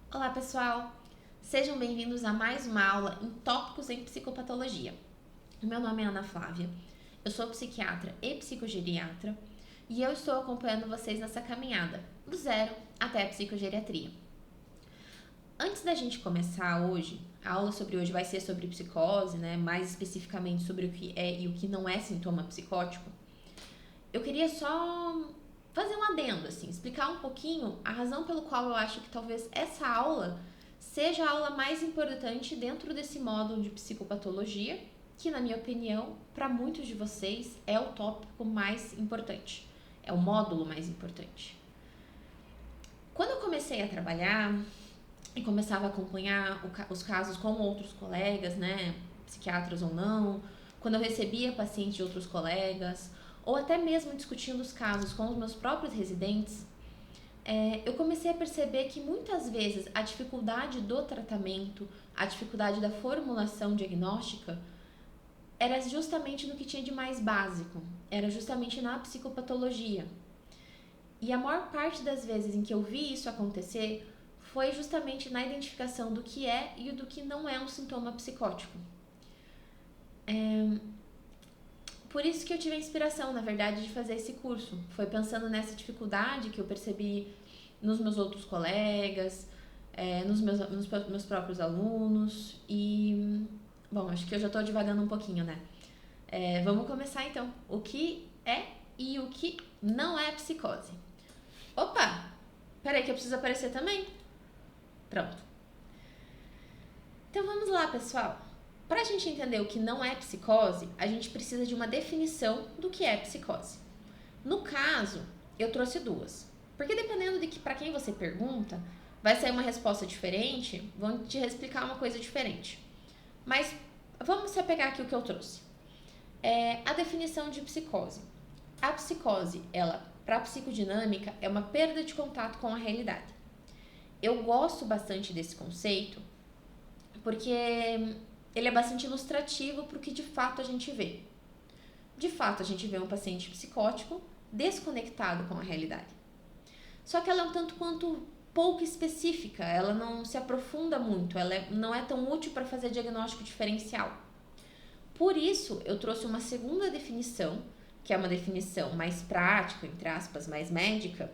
Olá, pessoal! Sejam bem-vindos a mais uma aula em Tópicos em Psicopatologia. O meu nome é Ana Flávia, eu sou psiquiatra e psicogeriatra e eu estou acompanhando vocês nessa caminhada, do zero até a psicogeriatria. Antes da gente começar hoje, a aula sobre hoje vai ser sobre psicose, mais especificamente sobre o que é e o que não é sintoma psicótico. Eu queria só fazer um adendo, explicar um pouquinho a razão pelo qual eu acho que talvez essa aula seja a aula mais importante dentro desse módulo de psicopatologia, que na minha opinião, para muitos de vocês, é o tópico mais importante, é o módulo mais importante. Quando eu comecei a trabalhar e começava a acompanhar os casos com outros colegas, psiquiatras ou não, quando eu recebia pacientes de outros colegas, ou até mesmo discutindo os casos com os meus próprios residentes, eu comecei a perceber que muitas vezes a dificuldade do tratamento, a dificuldade da formulação diagnóstica, era justamente no que tinha de mais básico, era justamente na psicopatologia. E a maior parte das vezes em que eu vi isso acontecer foi justamente na identificação do que é e do que não é um sintoma psicótico. Por isso que eu tive a inspiração, na verdade, de fazer esse curso. Foi pensando nessa dificuldade que eu percebi nos meus outros colegas, nos meus próprios alunos. E, bom, acho que eu já estou divagando um pouquinho, vamos começar então. O que é e o que não é psicose? Opa! Peraí que eu preciso aparecer também. Pronto. Então vamos lá, pessoal. Para a gente entender o que não é psicose, a gente precisa de uma definição do que é psicose. No caso, eu trouxe duas. Porque dependendo de para quem você pergunta, vai sair uma resposta diferente, vão te explicar uma coisa diferente. Mas vamos se apegar aqui o que eu trouxe. A definição de psicose. A psicose, ela, para a psicodinâmica, é uma perda de contato com a realidade. Eu gosto bastante desse conceito porque ele é bastante ilustrativo para o que de fato a gente vê. De fato, a gente vê um paciente psicótico desconectado com a realidade. Só que ela é um tanto quanto pouco específica, ela não se aprofunda muito, ela não é tão útil para fazer diagnóstico diferencial. Por isso, eu trouxe uma segunda definição, que é uma definição mais prática, entre aspas, mais médica,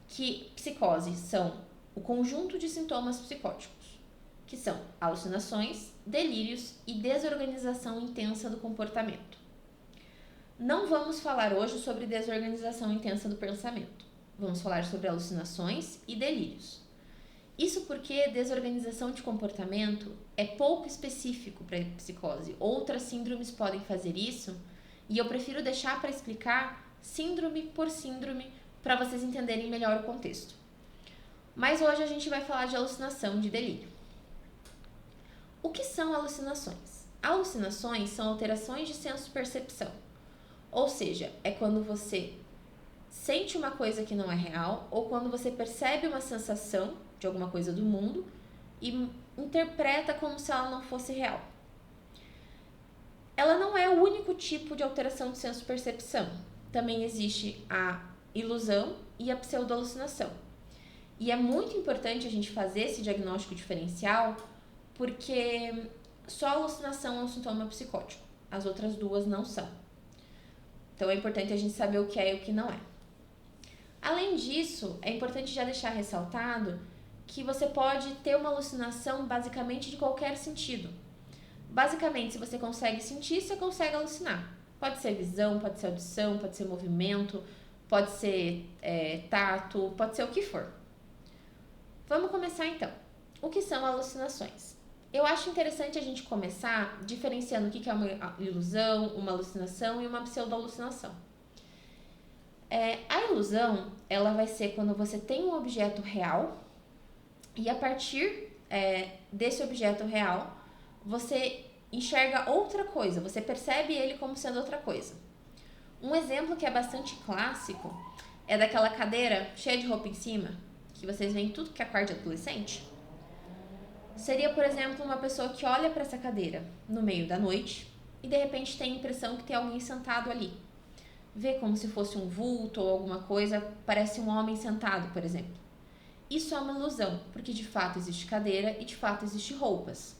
que psicoses são o conjunto de sintomas psicóticos, que são alucinações, delírios e desorganização intensa do comportamento. Não vamos falar hoje sobre desorganização intensa do pensamento. Vamos falar sobre alucinações e delírios. Isso porque desorganização de comportamento é pouco específico para psicose. Outras síndromes podem fazer isso e eu prefiro deixar para explicar síndrome por síndrome para vocês entenderem melhor o contexto. Mas hoje a gente vai falar de alucinação, de delírio. O que são alucinações? Alucinações são alterações de senso-percepção. Ou seja, é quando você sente uma coisa que não é real ou quando você percebe uma sensação de alguma coisa do mundo e interpreta como se ela não fosse real. Ela não é o único tipo de alteração de senso-percepção. Também existe a ilusão e a pseudo-alucinação. E é muito importante a gente fazer esse diagnóstico diferencial porque só a alucinação é um sintoma psicótico. As outras duas não são. Então é importante a gente saber o que é e o que não é. Além disso, é importante já deixar ressaltado que você pode ter uma alucinação basicamente de qualquer sentido. Basicamente, se você consegue sentir, você consegue alucinar. Pode ser visão, pode ser audição, pode ser movimento, pode ser tato, pode ser o que for. Vamos começar então. O que são alucinações? Eu acho interessante a gente começar diferenciando o que é uma ilusão, uma alucinação e uma pseudo-alucinação. A ilusão, ela vai ser quando você tem um objeto real e a partir desse objeto real, você enxerga outra coisa, você percebe ele como sendo outra coisa. Um exemplo que é bastante clássico é daquela cadeira cheia de roupa em cima, que vocês veem tudo que é quarto de adolescente. Seria, por exemplo, uma pessoa que olha para essa cadeira no meio da noite e de repente tem a impressão que tem alguém sentado ali. Vê como se fosse um vulto ou alguma coisa, parece um homem sentado, por exemplo. isso é uma ilusão, porque de fato existe cadeira e de fato existe roupas.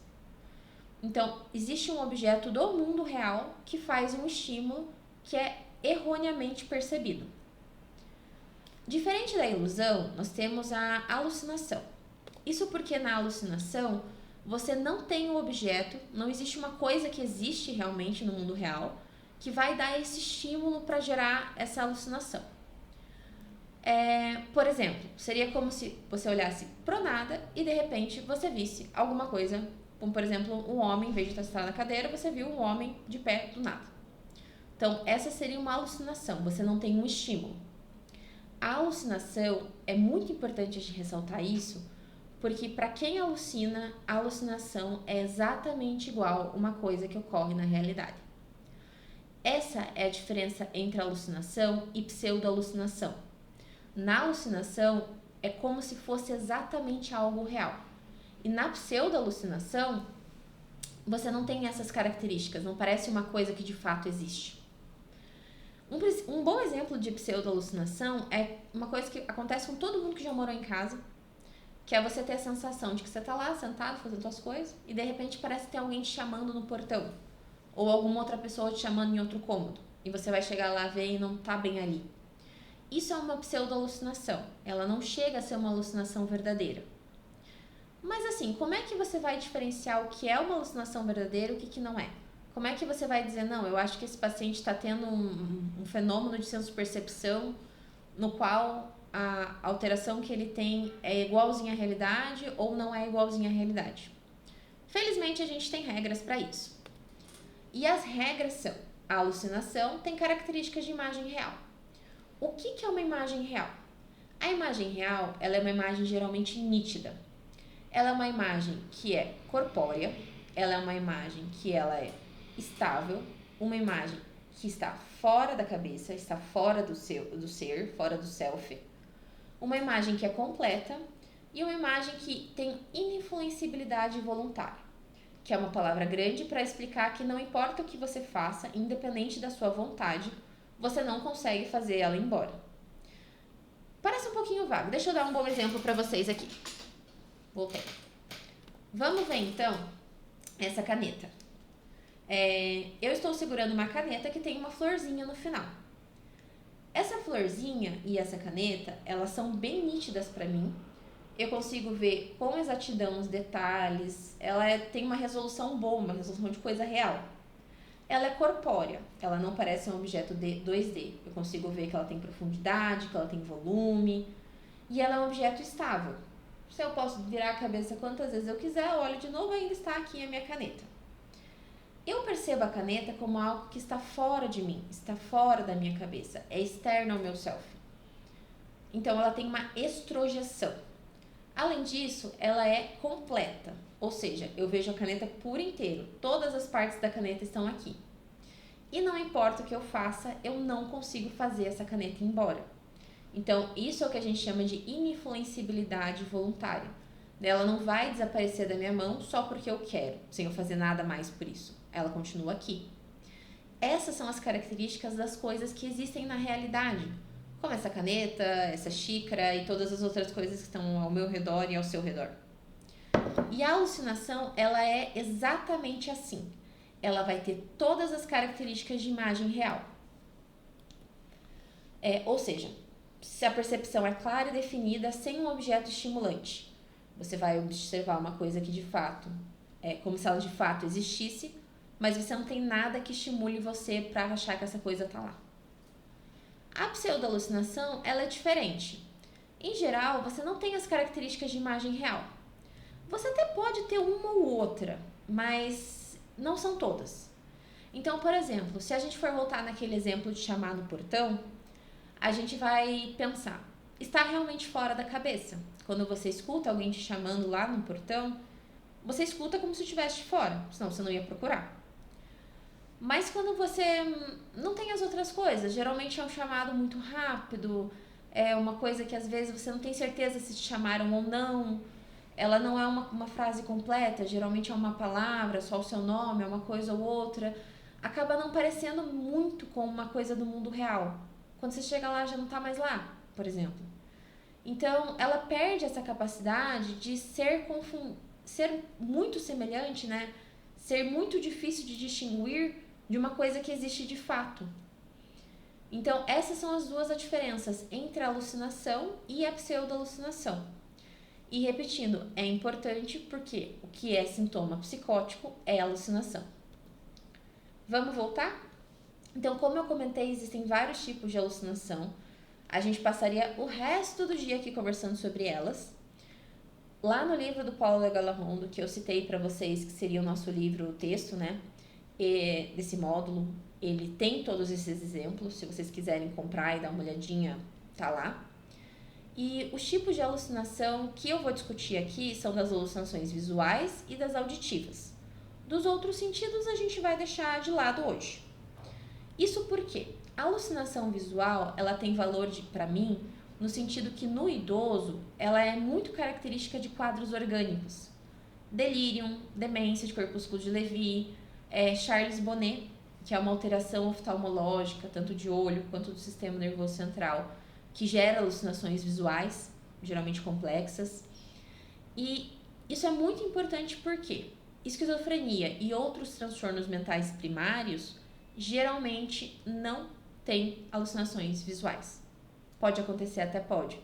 Então, existe um objeto do mundo real que faz um estímulo que é erroneamente percebido. Diferente da ilusão, nós temos a alucinação. Isso porque na alucinação você não tem um objeto, não existe uma coisa que existe realmente no mundo real que vai dar esse estímulo para gerar essa alucinação. Por exemplo, seria como se você olhasse pro nada e de repente você visse alguma coisa, como por exemplo um homem, em vez de estar sentado na cadeira, você viu um homem de pé do nada. Então essa seria uma alucinação, você não tem um estímulo. A alucinação, é muito importante a gente ressaltar isso, porque para quem alucina, a alucinação é exatamente igual a uma coisa que ocorre na realidade. Essa é a diferença entre alucinação e pseudo-alucinação. Na alucinação, é como se fosse exatamente algo real. E na pseudo-alucinação, você não tem essas características, não parece uma coisa que de fato existe. Um bom exemplo de pseudo-alucinação é uma coisa que acontece com todo mundo que já morou em casa, que é você ter a sensação de que você está lá sentado fazendo suas coisas e de repente parece que tem alguém te chamando no portão ou alguma outra pessoa te chamando em outro cômodo e você vai chegar lá, ver e não está bem ali. Isso é uma pseudo-alucinação, ela não chega a ser uma alucinação verdadeira. Mas assim, como é que você vai diferenciar o que é uma alucinação verdadeira e o que não é? Como é que você vai dizer, não, eu acho que esse paciente está tendo um fenômeno de senso-percepção no qual a alteração que ele tem é igualzinha à realidade ou não é igualzinha à realidade? Felizmente, a gente tem regras para isso. E as regras são, a alucinação tem características de imagem real. O que é uma imagem real? A imagem real, ela é uma imagem geralmente nítida. Ela é uma imagem que é corpórea, ela é uma imagem que ela é estável, uma imagem que está fora da cabeça, está fora do ser, fora do self, uma imagem que é completa e uma imagem que tem ininfluencibilidade voluntária, que é uma palavra grande para explicar que não importa o que você faça, independente da sua vontade, você não consegue fazer ela ir embora. Parece um pouquinho vago, deixa eu dar um bom exemplo para vocês aqui. Voltei. Vamos ver então essa caneta. Eu estou segurando uma caneta que tem uma florzinha no final. Essa florzinha e essa caneta, elas são bem nítidas para mim. Eu consigo ver com exatidão os detalhes. Ela tem uma resolução boa, uma resolução de coisa real. Ela é corpórea, ela não parece um objeto 2D. Eu consigo ver que ela tem profundidade, que ela tem volume. E ela é um objeto estável. Se eu posso virar a cabeça quantas vezes eu quiser, eu olho de novo e ainda está aqui a minha caneta. Eu percebo a caneta como algo que está fora de mim, está fora da minha cabeça, é externo ao meu self. Então, ela tem uma extrojeção. Além disso, ela é completa, ou seja, eu vejo a caneta por inteiro, todas as partes da caneta estão aqui. E não importa o que eu faça, eu não consigo fazer essa caneta ir embora. Então, isso é o que a gente chama de ininfluencibilidade voluntária. Ela não vai desaparecer da minha mão só porque eu quero, sem eu fazer nada mais por isso. Ela continua aqui. Essas são as características das coisas que existem na realidade, como essa caneta, essa xícara e todas as outras coisas que estão ao meu redor e ao seu redor. E a alucinação, ela é exatamente assim. Ela vai ter todas as características de imagem real. Ou seja, se a percepção é clara e definida sem um objeto estimulante, você vai observar uma coisa que de fato é como se ela de fato existisse, mas você não tem nada que estimule você para achar que essa coisa está lá. A pseudo-alucinação, ela é diferente. Em geral, você não tem as características de imagem real. Você até pode ter uma ou outra, mas não são todas. Então, por exemplo, se a gente for voltar naquele exemplo de chamar no portão, a gente vai pensar, está realmente fora da cabeça. Quando você escuta alguém te chamando lá no portão, você escuta como se estivesse de fora, senão você não ia procurar. Mas quando você não tem as outras coisas, geralmente é um chamado muito rápido, é uma coisa que às vezes você não tem certeza se te chamaram ou não, ela não é uma frase completa, geralmente é uma palavra, só o seu nome, é uma coisa ou outra, acaba não parecendo muito com uma coisa do mundo real. Quando você chega lá, já não tá mais lá, por exemplo. Então, ela perde essa capacidade de ser muito semelhante, né? Ser muito difícil de distinguir de uma coisa que existe de fato. Então, essas são as duas diferenças entre a alucinação e a pseudo-alucinação. E repetindo, é importante porque o que é sintoma psicótico é alucinação. Vamos voltar? Então, como eu comentei, existem vários tipos de alucinação. A gente passaria o resto do dia aqui conversando sobre elas. Lá no livro do Paulo Legalahond, que eu citei para vocês, que seria o nosso livro, o texto, né? Desse módulo, ele tem todos esses exemplos. Se vocês quiserem comprar e dar uma olhadinha, tá lá. E os tipos de alucinação que eu vou discutir aqui são das alucinações visuais e das auditivas. Dos outros sentidos a gente vai deixar de lado hoje. Isso porque a alucinação visual, ela tem valor para mim no sentido que no idoso ela é muito característica de quadros orgânicos. Delírio, demência de corpúsculo de Levy, Charles Bonnet, que é uma alteração oftalmológica, tanto de olho quanto do sistema nervoso central, que gera alucinações visuais, geralmente complexas. E isso é muito importante porque esquizofrenia e outros transtornos mentais primários geralmente não têm alucinações visuais. Pode acontecer, até pode,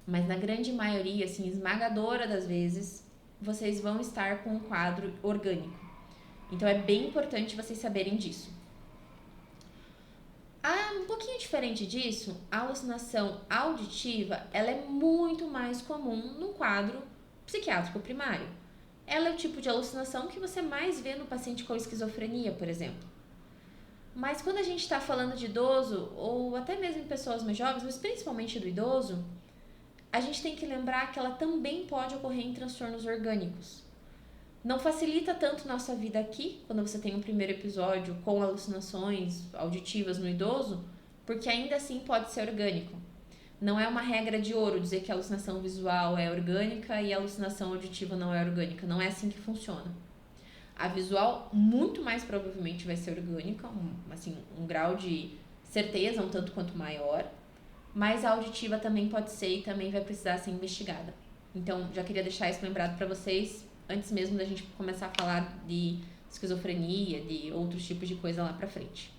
mas na grande maioria, assim, esmagadora das vezes, vocês vão estar com um quadro orgânico. Então é bem importante vocês saberem disso. Um pouquinho diferente disso, a alucinação auditiva, ela é muito mais comum no quadro psiquiátrico primário. Ela é o tipo de alucinação que você mais vê no paciente com esquizofrenia, por exemplo. Mas quando a gente está falando de idoso, ou até mesmo em pessoas mais jovens, mas principalmente do idoso, a gente tem que lembrar que ela também pode ocorrer em transtornos orgânicos. Não facilita tanto nossa vida aqui, quando você tem um primeiro episódio com alucinações auditivas no idoso, porque ainda assim pode ser orgânico. Não é uma regra de ouro dizer que a alucinação visual é orgânica e a alucinação auditiva não é orgânica. Não é assim que funciona. A visual muito mais provavelmente vai ser orgânica, um grau de certeza um tanto quanto maior, mas a auditiva também pode ser e também vai precisar ser investigada. Então, já queria deixar isso lembrado para vocês, antes mesmo da gente começar a falar de esquizofrenia, de outros tipos de coisa lá pra frente.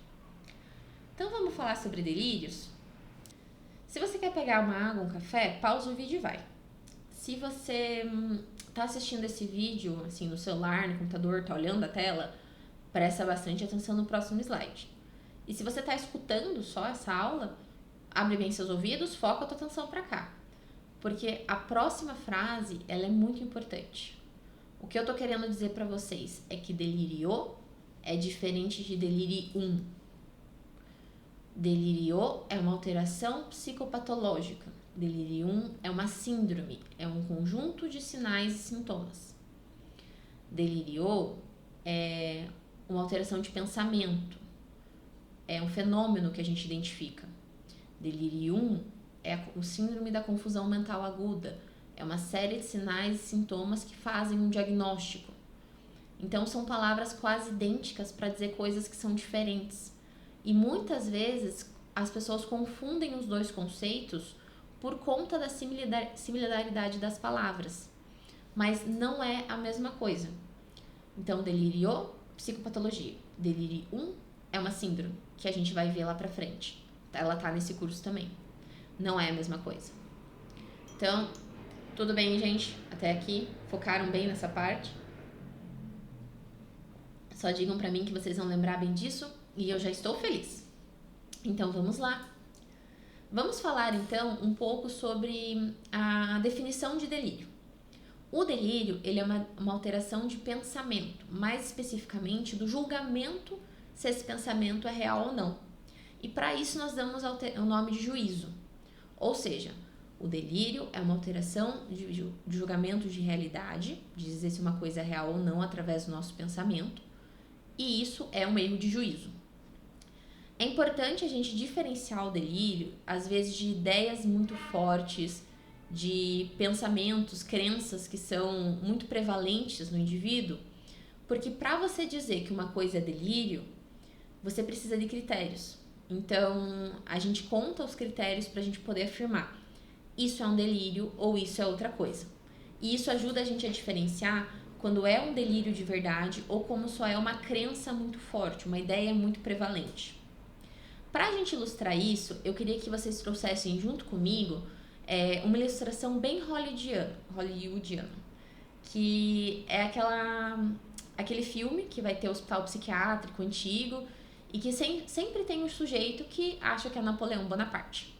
Então, vamos falar sobre delírios? Se você quer pegar uma água, um café, pausa o vídeo e vai. Se você tá assistindo esse vídeo, assim, no celular, no computador, tá olhando a tela, presta bastante atenção no próximo slide. E se você tá escutando só essa aula, abre bem seus ouvidos, foca a tua atenção pra cá. Porque a próxima frase, ela é muito importante. O que eu tô querendo dizer pra vocês é que delírio é diferente de delirium. Delírio é uma alteração psicopatológica. Delirium é uma síndrome, é um conjunto de sinais e sintomas. Delírio é uma alteração de pensamento, é um fenômeno que a gente identifica. Delirium é o síndrome da confusão mental aguda, é uma série de sinais e sintomas que fazem um diagnóstico. Então são palavras quase idênticas para dizer coisas que são diferentes. E muitas vezes as pessoas confundem os dois conceitos por conta da similaridade das palavras, mas não é a mesma coisa. Então, delírio, psicopatologia. Delirium é uma síndrome, que a gente vai ver lá pra frente. Ela tá nesse curso também. Não é a mesma coisa. Então, tudo bem, gente? Até aqui, focaram bem nessa parte? Só digam pra mim que vocês vão lembrar bem disso e eu já estou feliz. Então, vamos lá. Vamos falar, então, um pouco sobre a definição de delírio. O delírio, ele é uma alteração de pensamento, mais especificamente do julgamento se esse pensamento é real ou não. E para isso nós damos o nome de juízo. Ou seja, o delírio é uma alteração de julgamento de realidade, de dizer se uma coisa é real ou não através do nosso pensamento, e isso é um erro de juízo. É importante a gente diferenciar o delírio, às vezes, de ideias muito fortes, de pensamentos, crenças que são muito prevalentes no indivíduo, porque para você dizer que uma coisa é delírio, você precisa de critérios. Então, a gente conta os critérios para a gente poder afirmar. isso é um delírio ou isso é outra coisa. E isso ajuda a gente a diferenciar quando é um delírio de verdade ou como só é uma crença muito forte, uma ideia muito prevalente. Para a gente ilustrar isso, eu queria que vocês trouxessem junto comigo uma ilustração bem hollywoodiana, que é aquele filme que vai ter o hospital psiquiátrico antigo e que sempre tem um sujeito que acha que é Napoleão Bonaparte.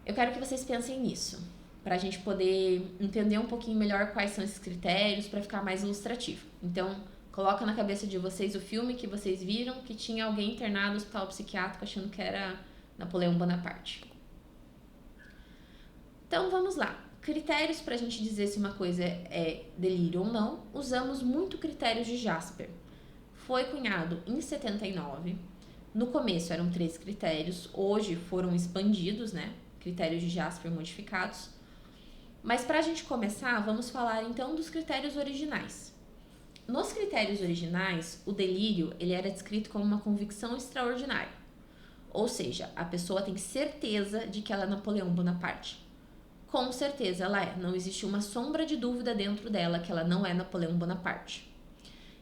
Eu quero que vocês pensem nisso, para a gente poder entender um pouquinho melhor quais são esses critérios, para ficar mais ilustrativo. Então, coloca na cabeça de vocês o filme que vocês viram que tinha alguém internado no hospital psiquiátrico achando que era Napoleão Bonaparte. Então, vamos lá. Critérios para a gente dizer se uma coisa é delírio ou não. Usamos muito critérios de Jasper. Foi cunhado em 79. No começo eram 3 critérios, hoje foram expandidos, né? Critérios de Jasper modificados. Mas para a gente começar, vamos falar então dos critérios originais. Nos critérios originais, o delírio ele era descrito como uma convicção extraordinária. Ou seja, a pessoa tem certeza de que ela é Napoleão Bonaparte. Com certeza ela é, não existe uma sombra de dúvida dentro dela que ela não é Napoleão Bonaparte.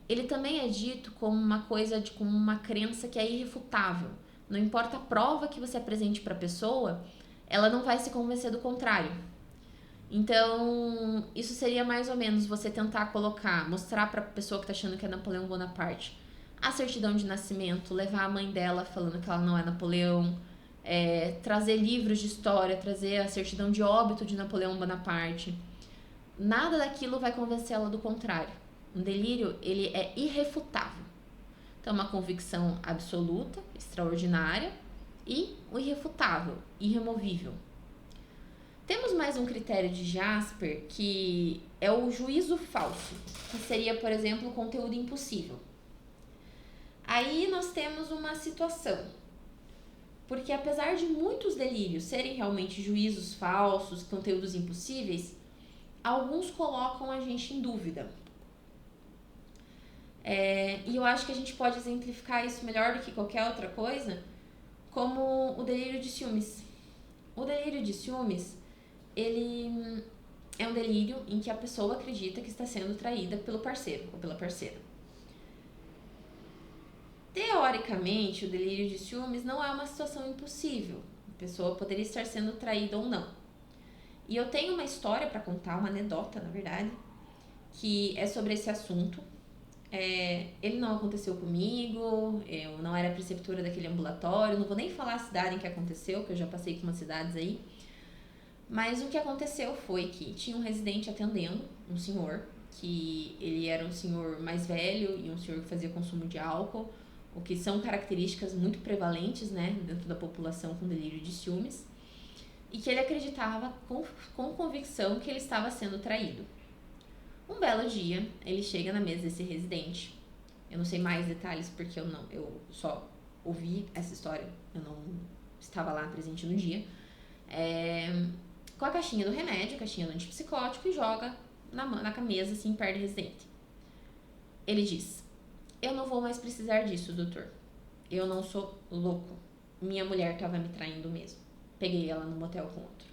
Ele também é dito como uma coisa, como uma crença que é irrefutável. Não importa a prova que você apresente para a pessoa, ela não vai se convencer do contrário. Então, isso seria mais ou menos você tentar mostrar para a pessoa que está achando que é Napoleão Bonaparte a certidão de nascimento, levar a mãe dela falando que ela não é Napoleão, trazer livros de história, trazer a certidão de óbito de Napoleão Bonaparte. Nada daquilo vai convencê-la do contrário. Um delírio, ele é irrefutável. Então, uma convicção absoluta, extraordinária, e o irrefutável, irremovível. Temos mais um critério de Jasper, que é o juízo falso, que seria, por exemplo, o conteúdo impossível. Aí nós temos uma situação, porque apesar de muitos delírios serem realmente juízos falsos, conteúdos impossíveis, alguns colocam a gente em dúvida. E eu acho que a gente pode exemplificar isso melhor do que qualquer outra coisa, como o delírio de ciúmes. O delírio de ciúmes, ele é um delírio em que a pessoa acredita que está sendo traída pelo parceiro ou pela parceira. Teoricamente, o delírio de ciúmes não é uma situação impossível. A pessoa poderia estar sendo traída ou não. E eu tenho uma história para contar, uma anedota, na verdade, que é sobre esse assunto. Ele não aconteceu comigo, eu não era preceptora daquele ambulatório, não vou nem falar a cidade em que aconteceu, que eu já passei por umas cidades aí. Mas o que aconteceu foi que tinha um residente atendendo, um senhor, que ele era um senhor mais velho e um senhor que fazia consumo de álcool, o que são características muito prevalentes, né, dentro da população com delírio de ciúmes, e que ele acreditava com convicção que ele estava sendo traído. Um belo dia, ele chega na mesa desse residente. Eu não sei mais detalhes porque eu só ouvi essa história, eu não estava lá presente no dia. Com a caixinha do remédio, a caixinha do antipsicótico, e joga na mesa, assim, perto do residente. Ele diz: eu não vou mais precisar disso, doutor. Eu não sou louco. Minha mulher estava me traindo mesmo. Peguei ela no motel com outro.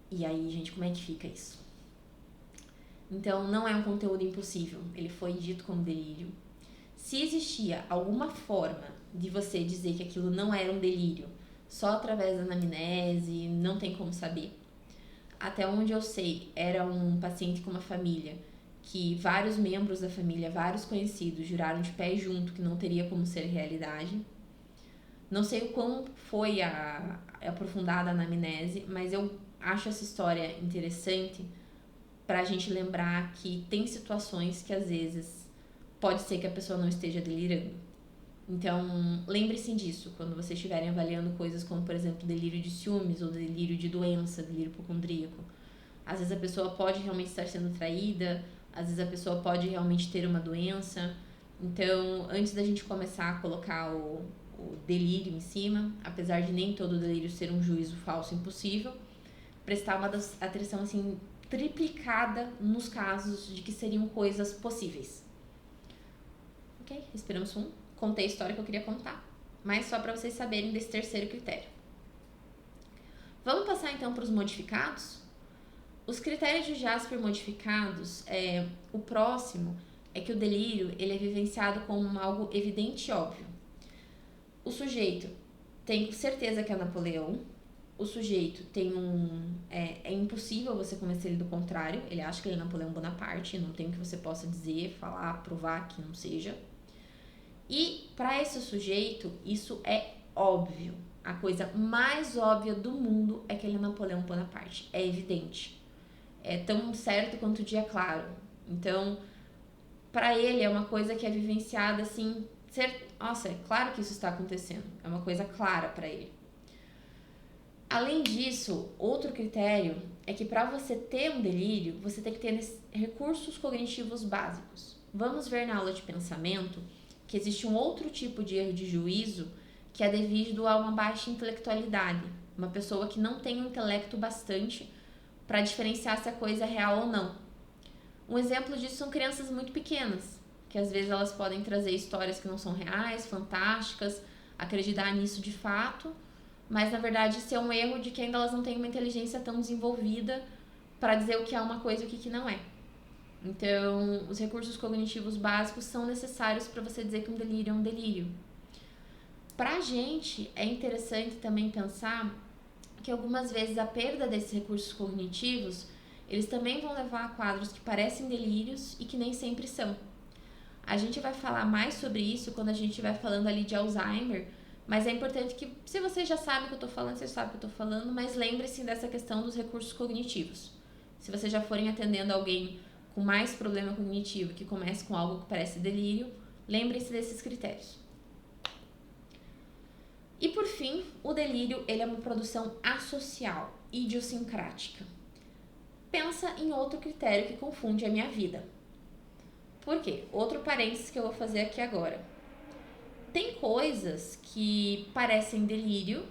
E aí, gente, como é que fica isso? Então, não é um conteúdo impossível. Ele foi dito como delírio. Se existia alguma forma de você dizer que aquilo não era um delírio, só através da anamnese, não tem como saber. Até onde eu sei, era um paciente com uma família que vários membros da família, vários conhecidos, juraram de pé junto que não teria como ser realidade. Não sei o quão foi aprofundada a anamnese, mas eu acho essa história interessante pra gente lembrar que tem situações que às vezes pode ser que a pessoa não esteja delirando. Então, lembre-se disso quando vocês estiverem avaliando coisas como, por exemplo, delírio de ciúmes ou delírio de doença, delírio hipocondríaco. Às vezes a pessoa pode realmente estar sendo traída, às vezes a pessoa pode realmente ter uma doença. Então, antes da gente começar a colocar o delírio em cima, apesar de nem todo delírio ser um juízo falso impossível, prestar uma atenção assim triplicada nos casos de que seriam coisas possíveis. Ok? Respiramos fundo. Contei a história que eu queria contar, mas só para vocês saberem desse terceiro critério. então para os modificados? Os critérios de Jasper modificados, o próximo é que o delírio ele é vivenciado como algo evidente e óbvio. O sujeito tem certeza que é Napoleão, o sujeito tem é impossível você convencer ele do contrário, ele acha que ele é Napoleão Bonaparte, não tem o que você possa dizer, falar, provar que não seja. E para esse sujeito, isso é óbvio. A coisa mais óbvia do mundo é que ele é Napoleão Bonaparte, é evidente. É tão certo quanto o dia claro. Então, para ele é uma coisa que é vivenciada assim, nossa, é claro que isso está acontecendo. É uma coisa clara para ele. Além disso, outro critério é que para você ter um delírio, você tem que ter recursos cognitivos básicos. Vamos ver na aula de pensamento que existe um outro tipo de erro de juízo que é devido a uma baixa intelectualidade. Uma pessoa que não tem um intelecto bastante para diferenciar se a coisa é real ou não. Um exemplo disso são crianças muito pequenas, que às vezes elas podem trazer histórias que não são reais, fantásticas, acreditar nisso de fato, mas na verdade isso é um erro de que ainda elas não têm uma inteligência tão desenvolvida para dizer o que é uma coisa e o que não é. Então, os recursos cognitivos básicos são necessários para você dizer que um delírio é um delírio. Para a gente, é interessante também pensar que algumas vezes a perda desses recursos cognitivos, eles também vão levar a quadros que parecem delírios e que nem sempre são. A gente vai falar mais sobre isso quando a gente estiver falando ali de Alzheimer, mas é importante que, se você já sabe o que eu estou falando, você sabe o que eu estou falando, mas lembre-se dessa questão dos recursos cognitivos. Se vocês já forem atendendo alguém com mais problema cognitivo, que comece com algo que parece delírio, lembre-se desses critérios. E por fim, o delírio ele é uma produção associal, idiosincrática. Pensa em outro critério que confunde a minha vida. Por quê? Outro parênteses que eu vou fazer aqui agora. Tem coisas que parecem delírio,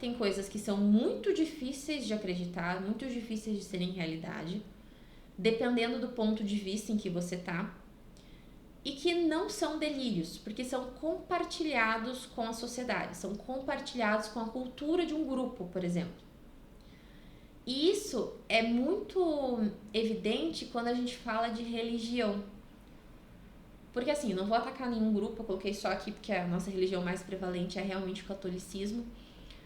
tem coisas que são muito difíceis de acreditar, muito difíceis de serem realidade, dependendo do ponto de vista em que você tá, e que não são delírios, porque são compartilhados com a sociedade, são compartilhados com a cultura de um grupo, por exemplo. E isso é muito evidente quando a gente fala de religião. Porque assim, não vou atacar nenhum grupo, eu coloquei só aqui porque a nossa religião mais prevalente é realmente o catolicismo.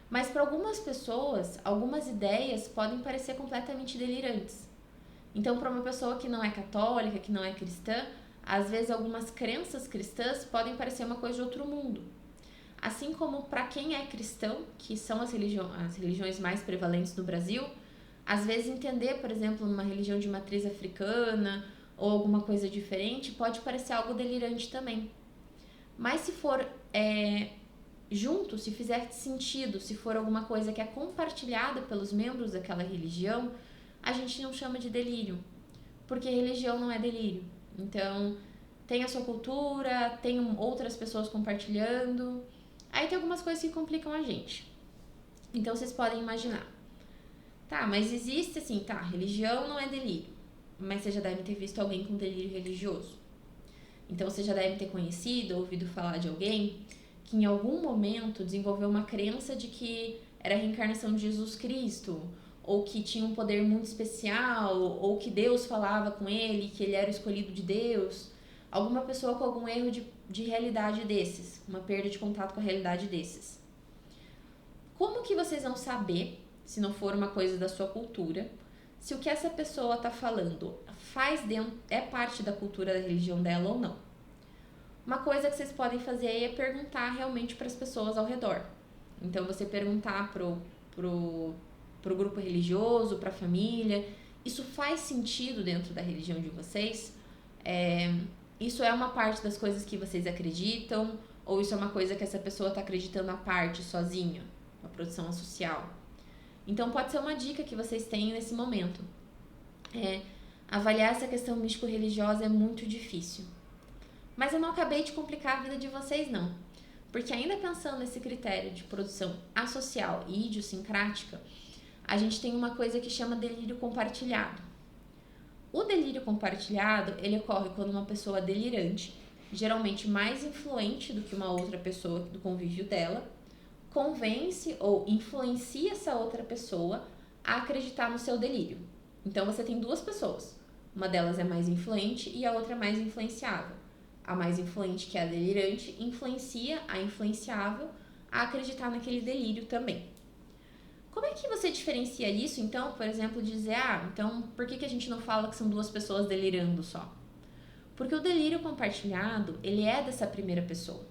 Mas para algumas pessoas, algumas ideias podem parecer completamente delirantes. Então, para uma pessoa que não é católica, que não é cristã, às vezes algumas crenças cristãs podem parecer uma coisa de outro mundo. Assim como para quem é cristão, que são as religiões mais prevalentes no Brasil, às vezes entender, por exemplo, uma religião de matriz africana ou alguma coisa diferente pode parecer algo delirante também. Mas se for junto, se fizer sentido, se for alguma coisa que é compartilhada pelos membros daquela religião, a gente não chama de delírio, porque religião não é delírio. Então, tem a sua cultura, tem outras pessoas compartilhando, aí tem algumas coisas que complicam a gente. Então, vocês podem imaginar. Tá, mas existe assim, religião não é delírio, mas você já deve ter visto alguém com delírio religioso. Então, você já deve ter conhecido, ouvido falar de alguém que em algum momento desenvolveu uma crença de que era a reencarnação de Jesus Cristo, ou que tinha um poder muito especial, ou que Deus falava com ele, que ele era o escolhido de Deus. Alguma pessoa com algum erro de realidade desses, uma perda de contato com a realidade desses. Como que vocês vão saber, se não for uma coisa da sua cultura, se o que essa pessoa está falando é parte da cultura da religião dela ou não? Uma coisa que vocês podem fazer é perguntar realmente para as pessoas ao redor. Então, você perguntar pro grupo religioso, para a família, isso faz sentido dentro da religião de vocês? Isso é uma parte das coisas que vocês acreditam? Ou isso é uma coisa que essa pessoa está acreditando à parte, sozinha? Uma produção social? Então, pode ser uma dica que vocês têm nesse momento. Avaliar essa questão místico-religiosa é muito difícil. Mas eu não acabei de complicar a vida de vocês, não. Porque ainda pensando nesse critério de produção associal e idiosincrática, a gente tem uma coisa que chama delírio compartilhado. O delírio compartilhado, ele ocorre quando uma pessoa delirante, geralmente mais influente do que uma outra pessoa do convívio dela, convence ou influencia essa outra pessoa a acreditar no seu delírio. Então você tem duas pessoas. Uma delas é mais influente e a outra é mais influenciável. A mais influente, que é a delirante, influencia a influenciável a acreditar naquele delírio também. Como é que você diferencia isso, então, por exemplo, dizer, então por que a gente não fala que são duas pessoas delirando só? Porque o delírio compartilhado, ele é dessa primeira pessoa.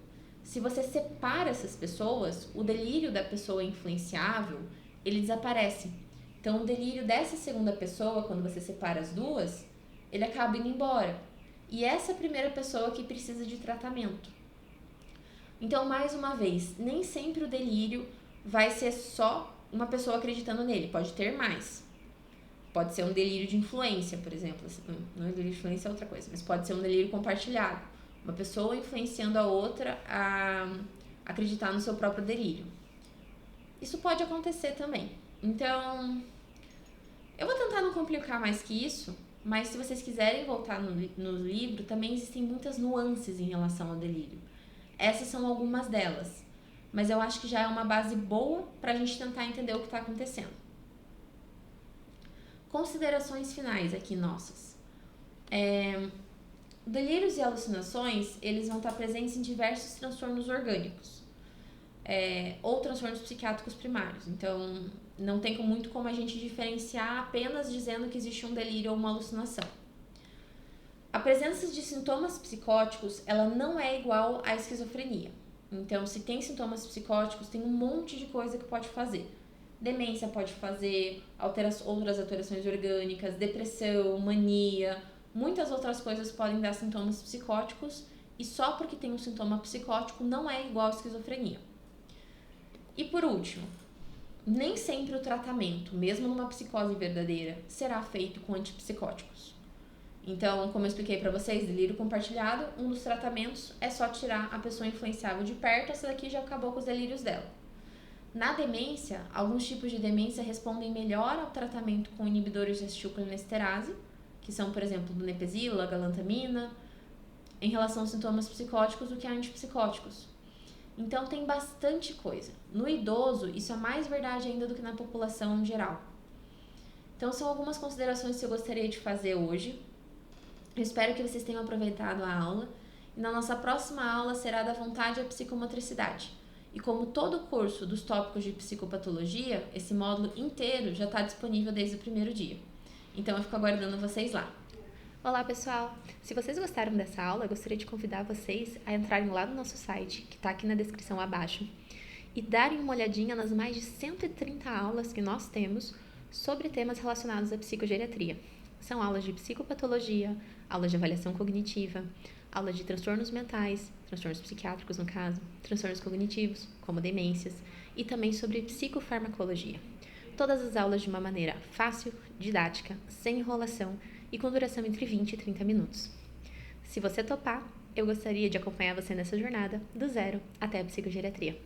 Se você separa essas pessoas, o delírio da pessoa influenciável, ele desaparece. Então, o delírio dessa segunda pessoa, quando você separa as duas, ele acaba indo embora. E essa primeira pessoa que precisa de tratamento. Então, mais uma vez, nem sempre o delírio vai ser só uma pessoa acreditando nele, pode ter mais. Pode ser um delírio de influência, por exemplo. Não é delírio de influência, é outra coisa, mas pode ser um delírio compartilhado. Uma pessoa influenciando a outra a acreditar no seu próprio delírio. Isso pode acontecer também. Então, eu vou tentar não complicar mais que isso, mas se vocês quiserem voltar no livro, também existem muitas nuances em relação ao delírio. Essas são algumas delas, mas eu acho que já é uma base boa para a gente tentar entender o que está acontecendo. Considerações finais aqui nossas. Delírios e alucinações, eles vão estar presentes em diversos transtornos orgânicos ou transtornos psiquiátricos primários. Então, não tem muito como a gente diferenciar apenas dizendo que existe um delírio ou uma alucinação. A presença de sintomas psicóticos, ela não é igual à esquizofrenia. Então, se tem sintomas psicóticos, tem um monte de coisa que pode fazer. Demência pode fazer, outras alterações orgânicas, depressão, mania, muitas outras coisas podem dar sintomas psicóticos e só porque tem um sintoma psicótico não é igual à esquizofrenia. E por último, nem sempre o tratamento, mesmo numa psicose verdadeira, será feito com antipsicóticos. Então, como eu expliquei para vocês, delírio compartilhado, um dos tratamentos é só tirar a pessoa influenciável de perto, essa daqui já acabou com os delírios dela. Na demência, alguns tipos de demência respondem melhor ao tratamento com inibidores de acetilcolinesterase, que são, por exemplo, donepezila, galantamina, em relação aos sintomas psicóticos do que a antipsicóticos. Então, tem bastante coisa. No idoso, isso é mais verdade ainda do que na população em geral. Então, são algumas considerações que eu gostaria de fazer hoje. Eu espero que vocês tenham aproveitado a aula. E na nossa próxima aula será da vontade à psicomotricidade. E como todo o curso dos tópicos de psicopatologia, esse módulo inteiro já está disponível desde o primeiro dia. Então, eu fico aguardando vocês lá. Olá, pessoal! Se vocês gostaram dessa aula, eu gostaria de convidar vocês a entrarem lá no nosso site, que está aqui na descrição abaixo, e darem uma olhadinha nas mais de 130 aulas que nós temos sobre temas relacionados à psicogeriatria. São aulas de psicopatologia, aulas de avaliação cognitiva, aulas de transtornos mentais, transtornos psiquiátricos no caso, transtornos cognitivos, como demências, e também sobre psicofarmacologia. Todas as aulas de uma maneira fácil, didática, sem enrolação e com duração entre 20 e 30 minutos. Se você topar, eu gostaria de acompanhar você nessa jornada do zero até a psicogeriatria.